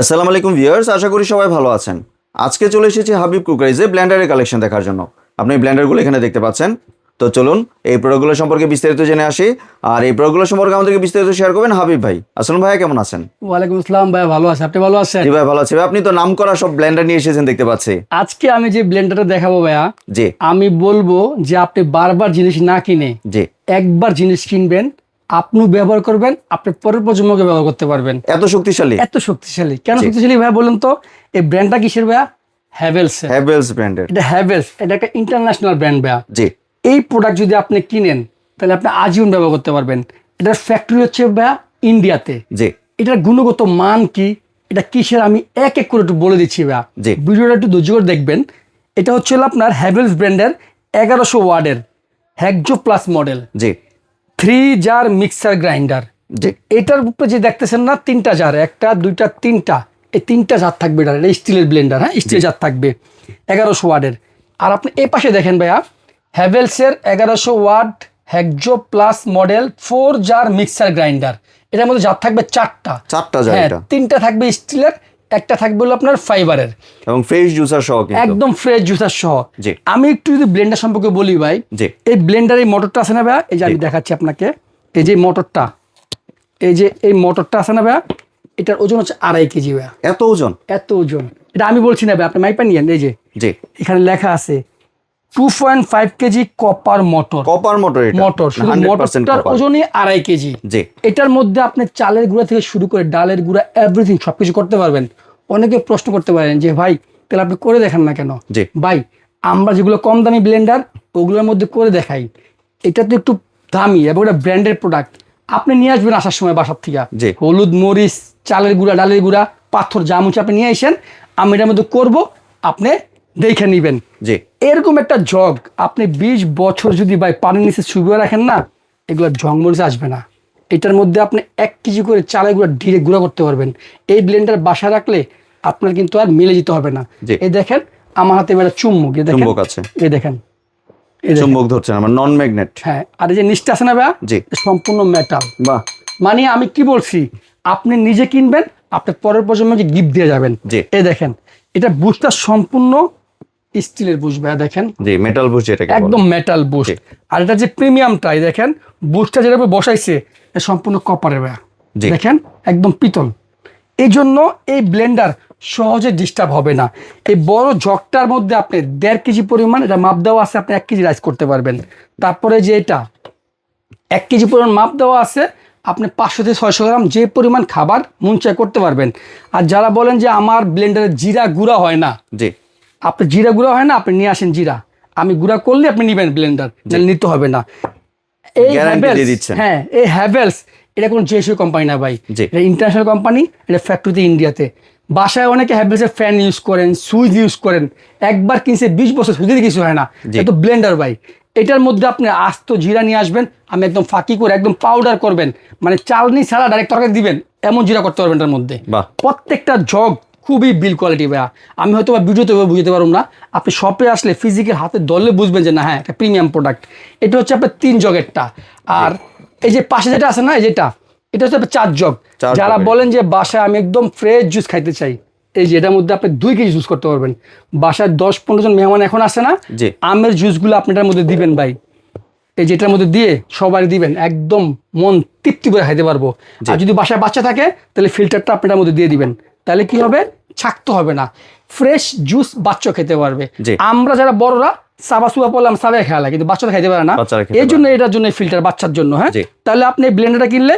আসসালামু আলাইকুম ভিউয়ার্স, আশা করি সবাই ভালো আছেন। আজকে চলে এসেছি হাবিব কুকারিজে ব্লেন্ডারের কালেকশন দেখার জন্য। আপনি ব্লেন্ডারগুলো এখানে দেখতে পাচ্ছেন। তো চলুন এই প্রোডাক্টগুলো সম্পর্কে বিস্তারিত জেনে আসি। আর এই প্রোডাক্টগুলো সম্পর্কে আমাদেরকে বিস্তারিত শেয়ার করবেন হাবিব ভাই। আসসালাম ভাইয়া, কেমন আছেন? ওয়ালাইকুম আসসালাম ভাই, ভালো আছি। আপনি ভালো আছেন? জি ভাই, ভালো আছি ভাই। আপনি তো নাম করা সব ব্লেন্ডার নিয়ে এসেছেন দেখতে পাচ্ছি। আজকে আমি যে ব্লেন্ডারটা দেখাবো ভাইয়া, জি আমি বলবো যে আপনি বারবার জিনিস না কিনে জি। একবার জিনিস কিনবেন, আপনিও ব্যবহার করবেন, আপনি পরের প্রজন্মকে ব্যবহার করতে পারবেন। এত শক্তিশালী? এত শক্তিশালী কেন? জি। শক্তিশালী ভাইয়া বলুন তো। এই ব্র্যান্ডটা কিসের ভাইয়া? হ্যাভেলস। হ্যাভেলস ব্র্যান্ডের। এটা হ্যাভেলস, এটা একটা ইন্টারন্যাশনাল ব্র্যান্ড ভাইয়া। জি এই প্রোডাক্ট যদি আপনি কিনেন তাহলে আপনি আজীবন ব্যবহার করতে পারবেন। এটার ফ্যাক্টরি হচ্ছে ভাইয়া ইন্ডিয়াতে। জি এটার গুণগত মান কি, এটা কিসের, আমি এক এক করে একটু বলে দিচ্ছি ভাইয়া। জি। ভিডিওটা একটু ধৈর্য করে দেখবেন। এটা হচ্ছে হলো আপনার হ্যাভেলস ব্র্যান্ডের 1100 ওয়ার্ডের হ্যাকজো প্লাস মডেল জি 3 জার মিক্সার গ্রাইন্ডার। জি। এটার উপরে যে দেখতেছেন না, 3টা জার, 1টা 2টা 3টা, এই 3টা জার থাকবে। এটা স্টিলের ব্লেন্ডার, হ্যাঁ, স্টিলের জার থাকবে 1100 ওয়ার্ডের। আর আপনি এই পাশে দেখেন ভাইয়া, হ্যাভেলসের 1100 ওয়াট হ্যাকজো plus model 4 jar mixer grinder. এটার মধ্যে জার থাকবে 4টা। চারটা জার হ্যাঁ, এটা। 3টা থাকবে স্টিলের, একটা থাকবে হলো আপনার ফাইবারের, এবং ফ্রেশ জুসার সহ কিন্তু। একদম ফ্রেশ জুসার সহ। জি। আমি একটু যদি ব্লেন্ডার সম্পর্কে বলি ভাই, জি এই ব্লেন্ডার এই মোটরটা আছে না ভাইয়া, এই যে আমি জি। দেখাচ্ছি আপনাকে, এই যে মোটরটা, এই যে এই মোটরটা আছে না ভাইয়া, এটার ওজন হচ্ছে 2.5 কেজি ভাইয়া। এত ওজন? এত ওজন। এটা আমি বলছি না ভাই, আপনি মাইপা নিয়েন। এই যে জি। এখানে লেখা আছে 2.5 KG copper motor. Copper motor এটা? মোটর, শুধু 100% মোটরটার কপার। ওজনই 2.5 কেজি। জি এটার মধ্যে আপনি চালের গুঁড়া থেকে শুরু করে ডালের গুঁড়া এভরিথিং সবকিছু করতে পারবেন। অনেকে প্রশ্ন করতে পারেন যে ভাই তাহলে আপনি করে দেখান না কেন? জি। ভাই, আমরা যেগুলো কম দামি ব্লেন্ডার ওগুলোর মধ্যে করে দেখাই। এটা তো একটু দামি এবং এটা ব্র্যান্ডেড প্রোডাক্ট। আপনি নিয়ে আসবেন আসার সময় বাসার থেকে জি। হলুদ, মরিচ, চালের গুঁড়া, ডালের গুঁড়া, পাথর, জামুচা আপনি নিয়ে আসেন, আমি এটার মধ্যে করবো, আপনি দেখে নেবেন। জি। এরকম একটা জগ আপনি 20 বছর যদি ভাই পানির নিচে চুবিয়ে রাখেন না, এগুলো জং মরিচ আসবে না। এটার মধ্যে আপনি 1 কেজি করে চালের গুঁড়া ডিরেক্ট গুঁড়া করতে পারবেন। এই ব্লেন্ডার বাসা রাখলে আপনার কিন্তু আর মিলে যেতে হবে না। জি। এই দেখেন আমার হাতে এবার চুম্বক, এই দেখেন, চুম্বক আছে। এই দেখেন, এই দেখেন। চুম্বক ধরছেন আমার, নন ম্যাগনেট। হ্যাঁ, আর এই যে নিচটা আছে না ভাই, জি। সম্পূর্ণ মেটাল। বাহ। মানে আমি কি বলছি, আপনি নিজে কিনবেন, আপনি পরের প্রজন্মকে গিফট দিয়ে যাবেন। জি। এই দেখেন, এটা বুশটা সম্পূর্ণ স্টিলের বুশ ভাইয়া, দেখেন জি, মেটাল বুশ এটাকে বলে। একদম মেটাল বুশ। জি। আর এটা যে প্রিমিয়ামটা, এই দেখেন বুশটা যেটা উপরে বসাইছে এটা সম্পূর্ণ কপারের ভাইয়া, জি। দেখেন একদম পিতল। এই জন্য এই ব্লেন্ডার সহজে ডিস্টার্ব হবে না। এই বড় জগটার মধ্যে আপনি 1.5 কেজি পরিমাণ, এটা মাপ দেওয়া আছে, আপনি 1 কেজি রাইস করতে পারবেন। তারপরে যে এটা 1 কেজি পরিমাণ মাপ দেওয়া আছে, আপনি 500 থেকে 600 গ্রাম যে পরিমাণ খাবার মন চায় করতে পারবেন। আর যারা বলেন যে আমার ব্লেন্ডারে জিরা গুঁড়া হয় না, জি। আপনি জিরা গুঁড়া হয় না, আপনি নিয়ে আসেন জিরা, আমি গুঁড়া করলে আপনি নেবেন ব্লেন্ডার, নিতে হবে না। এই Guarantee দিয়ে হ্যাভেলস, দিচ্ছেন। হ্যাঁ, এই হ্যাভেলস এটা কোনো জেসি কোম্পানি না ভাই, জি। এটা ইন্টারন্যাশনাল কোম্পানি, এটা ফ্যাক্টরিতে ইন্ডিয়াতে। বাসায় অনেকে হ্যাভেলসের ফ্যান ইউজ করেন, সুইচ ইউজ করেন, একবার কিনছে 20 বছর সুইচে কিছু হয় না। জি। এটা তো ব্লেন্ডার ভাই। এটার মধ্যে আপনি আস্ত জিরা নিয়ে আসবেন, আমি একদম ফাঁকি করে একদম পাউডার করবেন, মানে চালনি ছাড়া ডাইরেক্ট তরকারি দিবেন, এমন জিরা করতে পারবেন এটার মধ্যে। বাহ। প্রত্যেকটা জগ খুবই বিল কোয়ালিটি ভাইয়া। আমি হয়তো বা ভিডিওতে বুঝতে পারবো না, আপনি শপে আসলে ফিজিক্যাল হাতে ধরলে বুঝবেন যে না, হ্যাঁ, একটা প্রিমিয়াম প্রোডাক্ট। এটা হচ্ছে আপনার 3 জগেরটা। আর এই যে পাশে যেটা আছে না, এই যেটা, এটা হচ্ছে আপনার 4 জগ। 4 যারা জগের। বলেন যে বাসায় আমি একদম ফ্রেশ জুস খাইতে চাই, এই যে এটার মধ্যে আপনি 2 কেজি জুস করতে পারবেন। বাসায় 10-15 জন মেহমান এখন আসে না, জি। আমের জুসগুলো আপনি এটার মধ্যে দিবেন ভাই, এই যেটার মধ্যে দিয়ে সবাই দিবেন, একদম মন তৃপ্তি করে খাইতে পারবো। আর যদি বাসায় বাচ্চা থাকে তাহলে ফিল্টারটা আপনার মধ্যে দিয়ে দিবেন, তাহলে কি হবে, ছাকতে হবে না, ফ্রেশ জুস বাচ্চা খেতে পারবে। জি। আমরা যারা বড়রা সাবা সুবা পড়লাম, সাবাই খেয়াল, কিন্তু বাচ্চারা খাইতে পারে না। বাচ্চারা খেতে এই জন্য এটার জন্য ফিল্টার বাচ্চার জন্য। হ্যাঁ, জি। তাহলে আপনি ব্লেন্ডারটা কিনলে,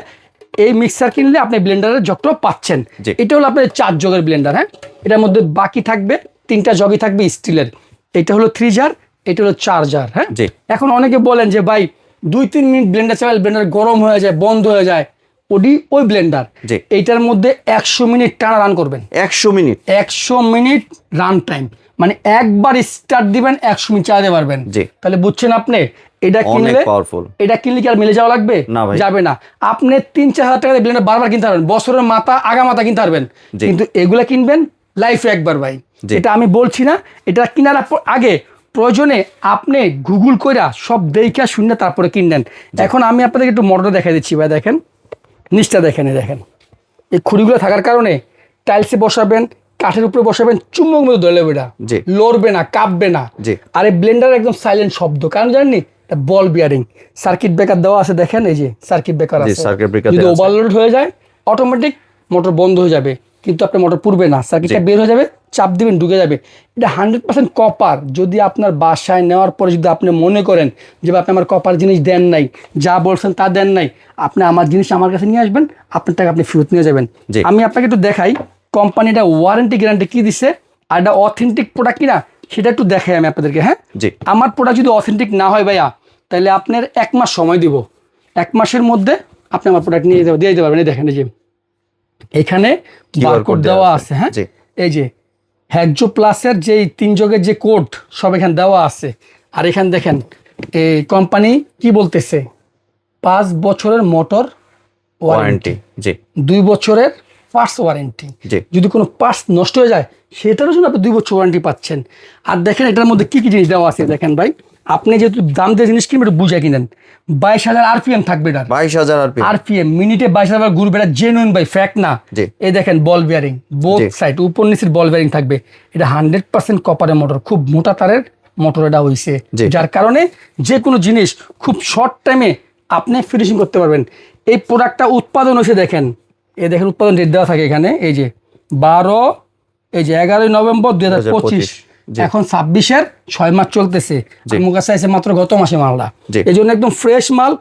এই মিক্সার কিনলে আপনি ব্লেন্ডারের জগটাও পাচ্ছেন। জি। এটা হলো আপনার 4 জগের ব্লেন্ডার। হ্যাঁ, এটার মধ্যে বাকি থাকবে 3টা জগই থাকবে স্টিলের। এটা হলো 3 জার, এটা হলো 4 জার। হ্যাঁ, জি। এখন অনেকে বলেন যে ভাই 2-3 মিনিট ব্লেন্ডার চালালে ব্লেন্ডার গরম হয়ে যায়, বন্ধ হয়ে যায়, ওই ব্লেন্ডার। জি। এইটার মধ্যে 100 মিনিট টানা রান করবেন। 100 মিনিট? 100 মিনিট রান টাইম, মানে একবার স্টার্ট দিবেন 100 মিনিট চালাতে পারবেন। জি। তাহলে বুঝছেন আপনি, এটা অনেক কিনলে, পাওয়ারফুল। এটা কিনলে কি আর মিলে যাওয়া লাগবে? না ভাই। যাবে না। আপনি 3-4 হাজার টাকা দিয়ে ব্লেন্ডার বারবার কিনতে পারবেন, বছরের মাথা আগা মাথা কিনতে পারবেন। জি। কিন্তু এগুলা কিনবেন লাইফে একবার ভাই। জি। এটা আমি বলছি না, এটা কেনার আগে প্রয়োজনে আপনি গুগল কইরা সব দেখা শুনে তারপরে কিনলেন। এখন আমি আপনাদেরকে একটু মোটরটা দেখাই দিচ্ছি ভাই, দেখেন নিচটা দেখেন, এই দেখেন এই খুঁড়িগুলো থাকার কারণে টাইলসে বসাবেন, কাঠের উপরে বসাবেন, চুম্বক মতো ধরে নেবে, এটা জি। লড়বে না, কাঁপবে না। জি। আর এই ব্লেন্ডার একদম সাইলেন্ট শব্দ, কারণ জানেননি বল বিয়ারিং, সার্কিট ব্রেকার দেওয়া আছে, দেখেন এই যে সার্কিট ব্রেকার জি, আছে। সার্কিট ব্রেকার যদি দেওয়া আছে। ওভারলোড হয়ে যায় অটোমেটিক মোটর বন্ধ হয়ে যাবে, কিন্তু আপনার মোটর পুড়বে না, সার্কিটটা বের হয়ে যাবে, চাপ দিবেন ঢুকে যাবে। এটা 100% কপার। যদি আপনার বাসায় নেওয়ার পরে যদি আপনি মনে করেন যে আপনি আমার কপার জিনিস দেন নাই, যা বলছেন তা দেন নাই, আপনি আমার জিনিস আমার কাছে নিয়ে আসবেন, আপনার টাকা আপনি ফেরত নিয়ে যাবেন। জি। আমি আপনাকে একটু দেখাই কোম্পানিটা ওয়ারেন্টি গ্যারান্টি কি দিছে, আর এটা অথেন্টিক প্রোডাক্ট কিনা সেটা একটু দেখাই আমি আপনাদেরকে। হ্যাঁ, জি। আমার প্রোডাক্ট যদি অথেন্টিক না হয় ভাইয়া, তাহলে আপনার 1 মাস সময় দিব, 1 মাসের মধ্যে আপনি আমার প্রোডাক্ট নিয়ে দিয়ে দিতে পারবেন। এই দেখেন, এই যে এখানে বারকোড দেওয়া আছে। হ্যাঁ, জি। এই যে হ্যাকজো প্লাসের যে 3 যোগের যে কোড সব এখানে দেওয়া আছে। আর এখানে দেখেন এই কোম্পানি কি বলতেছে, 5 বছরের মোটর ওয়ারেন্টি, ওয়ারেন্টি। জি। 2 বছরের পার্টস ওয়ারেন্টি। জি। যদি কোনো পার্টস নষ্ট হয়ে যায় সেটারও জন্য আপনি 2 বছর ওয়ারেন্টি পাচ্ছেন। আর দেখেন এটার মধ্যে কি কি জিনিস দেওয়া আছে, দেখেন ভাই, আপনি যেহেতু দাম দিয়ে জিনিস কিনবেন, একটু বুঝে কিনেন। 22,000 RPM থাকবে এটা, 22,000 RPM। RPM মিনিটে 22,000 ঘুরবে, এটা জেনুইন ভাই, ফ্যাক্ট না। জি। এই দেখেন বল বিয়ারিং, বোথ জি। সাইড উপর নিচের বল বিয়ারিং থাকবে। এটা 100% কপারের মোটর, খুব মোটা তারের মোটর এটা হইছে, জি। যার কারণে যে কোনো জিনিস খুব শর্ট টাইমে আপনি ফিনিশিং করতে পারবেন। এই প্রোডাক্টটা উৎপাদন হয়েছে, দেখেন এই দেখেন উৎপাদন ডেট দেওয়া থাকে এখানে, এই যে 12, এই যে 11 নভেম্বর 2025, জি। এখন 26-এর 6 মাস চলতেছে। জি। আমার কাছে আছে মাত্র গত মাসে মালটা, জি। এই জন্য একদম ফ্রেশ মাল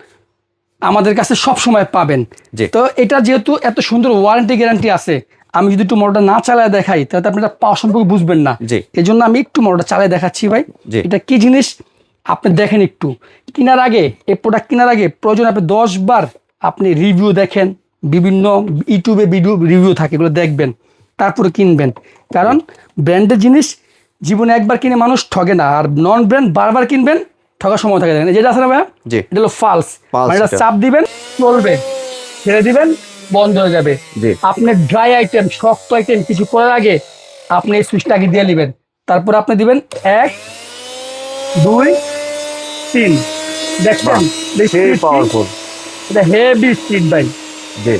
আমাদের কাছে সব সময় পাবেন। জি। তো এটা যেহেতু এত সুন্দর ওয়ারেন্টি গ্যারান্টি আছে, আমি যদি একটু মোটরটা না চালায় দেখাই তাহলে তো আপনি এটা পাওয়ার সম্পর্কে বুঝবেন না। জি। এই জন্য আমি একটু মোটরটা চালায় দেখাচ্ছি ভাই। জি। এটা কি জিনিস আপনি দেখেন একটু, কেনার আগে এই প্রোডাক্ট কেনার আগে প্রয়োজন আপনি 10 বার আপনি রিভিউ দেখেন, বিভিন্ন ইউটিউবে ভিডিও রিভিউ থাকে, এগুলো দেখবেন, তারপরে কিনবেন। কারণ ব্র্যান্ডের জিনিস জীবনে একবার কিনে মানুষ ঠগে না, আর নন ব্র্যান্ড বারবার কিনবেন, ঠগার সময় থাকে। দেখেন যেটা আছে না ভাইয়া, জি। এটা হলো ফালস, False মানে এটা এটা। চাপ দিবেন চলবে, ছেড়ে দিবেন বন্ধ হয়ে যাবে। জি। আপনি ড্রাই আইটেম, শক্ত আইটেম কিছু করার আগে আপনি এই সুইচটা আগে দিয়ে নেবেন, তারপর আপনি দিবেন 1, 2, 3, দেখছেন সেই পাওয়ারফুল। এটা হেভি স্পিড ভাই। জি।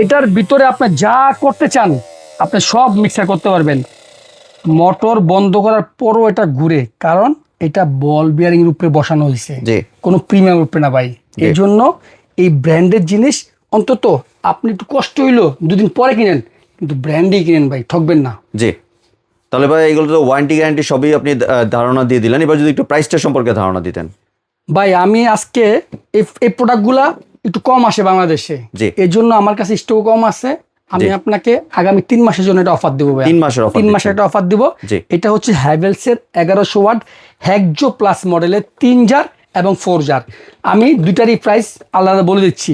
এটার ভিতরে আপনি যা করতে চান আপনি সব মিক্সার করতে পারবেন। মোটর বন্ধ করার পরও এটা ঘুরে, কারণ এটা বল বিয়ারিং এর উপরে বসানো হয়েছে, জি। কোনো প্রিমিয়াম উপরে না ভাই। জি। এই জন্য এই ব্র্যান্ডের জিনিস অন্তত আপনি একটু কষ্ট হইলো 2 দিন পরে কিনেন, কিন্তু ব্র্যান্ডেই কিনেন ভাই, ঠকবেন না। জি। তাহলে ভাই এগুলো তো ওয়ারেন্টি গ্যারান্টি সবই আপনি ধারণা দিয়ে দিলেন, এবার যদি একটু প্রাইসটা সম্পর্কে ধারণা দিতেন। ভাই আমি আজকে এই প্রোডাক্টগুলা একটু কম আসে বাংলাদেশে, জি। এই জন্য আমার কাছে স্টক কম আছে। আমি জি। আপনাকে আগামী 3 মাসের জন্য একটা অফার দেবো ভাই। 3 মাসের offer 3 মাসের দিচ্ছেন। একটা অফার দিব। জি। এটা হচ্ছে হ্যাভেলসের 1100 ওয়াট হ্যাকজো প্লাস মডেলের 3 জার এবং 4 জার। আমি দুইটারই প্রাইস আলাদা বলে দিচ্ছি।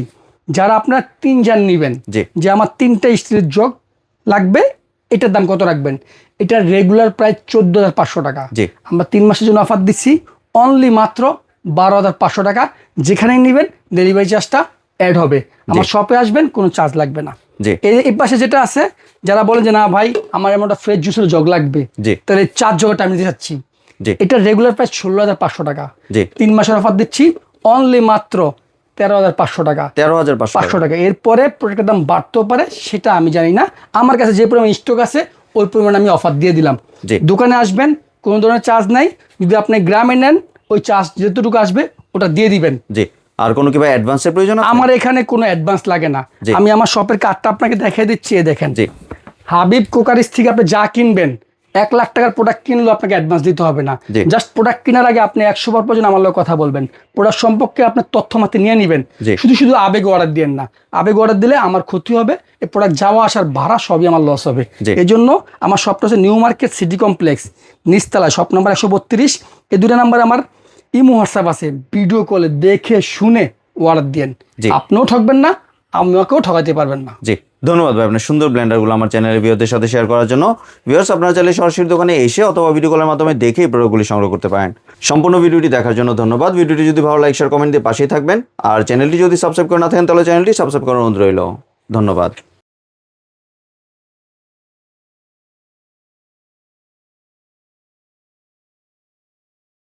যারা আপনার 3 জার নেবেন, জি। যে আমার 3টা স্টিলের জগ লাগবে, এটার দাম কত রাখবেন? এটার রেগুলার প্রাইস 14,500 টাকা। জি। আমরা 3 মাসের জন্য অফার দিচ্ছি অনলি মাত্র 12,500 টাকা। যেখানেই নেবেন ডেলিভারি চার্জটা অ্যাড হবে। আমার শপে আসবেন, কোনো চার্জ লাগবে না। জি। এই পাশে যেটা আছে, যারা বলেন যে না ভাই আমার এমন একটা ফ্রেশ জুসের জগ লাগবে, জি। তাহলে 4 জগটা আমি দিতে চাচ্ছি। জি। এটা রেগুলার প্রাইস 16,500 টাকা। জি। 3 মাসের অফার দিচ্ছি অনলি মাত্র 13,500 টাকা। 13,500 টাকা। এরপরে প্রোডাক্টের দাম বাড়তেও পারে, সেটা আমি জানি না। আমার কাছে যে পরিমাণ স্টক আছে ওই পরিমাণ আমি অফার দিয়ে দিলাম। জি। দোকানে আসবেন, কোনো ধরনের চার্জ নাই। যদি আপনি গ্রামে নেন, ওই চার্জ যেটুকু আসবে ওটা দিয়ে দিবেন। জি। আর কোনো কি ভাই অ্যাডভান্সের প্রয়োজন আছে? আমার এখানে কোনো অ্যাডভান্স লাগে না। জি। আমি আমার শপের কার্ডটা আপনাকে দেখিয়ে দিচ্ছি, এই দেখেন। জি। হাবিব কুকারিজ থেকে আপনি যা কিনবেন, 1 লাখ টাকার প্রোডাক্ট কিনলেও আপনাকে অ্যাডভান্স দিতে হবে না। জি। জাস্ট প্রোডাক্ট কেনার আগে আপনি 100 বার পর্যন্ত আমার লোক কথা বলবেন, প্রোডাক্ট সম্পর্কে আপনার তথ্য মাত্র নিয়ে নেবেন। জি। শুধু আবেগ অর্ডার দিয়েন না। আবেগ অর্ডার দিলে আমার ক্ষতি হবে, এই প্রোডাক্ট যাওয়া আসার ভাড়া সবই আমার লস হবে। জি। এই জন্য আমার শপটা হচ্ছে নিউ মার্কেট সিটি কমপ্লেক্স, নিচতলা, শপ নাম্বার 132। এই 2টা নাম্বার আমার ইমো হোয়াটসঅ্যাপ আছে, ভিডিও কলে দেখে শুনে অর্ডার দিয়েন। জি। আপনিও ঠকবেন না, আমাকেও ঠকাতে পারবেন না। জি, ধন্যবাদ ভাই আপনার সুন্দর ব্লেন্ডারগুলো আমার চ্যানেলের ভিউয়ারদের সাথে শেয়ার করার জন্য। ভিউয়ার্স, আপনারা চাইলে সরাসরি দোকানে এসে অথবা ভিডিও কলের মাধ্যমে দেখে এই প্রোডাক্টগুলি সংগ্রহ করতে পারেন। সম্পূর্ণ ভিডিওটি দেখার জন্য ধন্যবাদ। ভিডিওটি যদি ভালো লাইক শেয়ার কমেন্ট দিয়ে পাশেই থাকবেন। আর চ্যানেলটি যদি সাবস্ক্রাইব করে না থাকেন তাহলে চ্যানেলটি সাবস্ক্রাইব করার অনুরোধ রইল। ধন্যবাদ।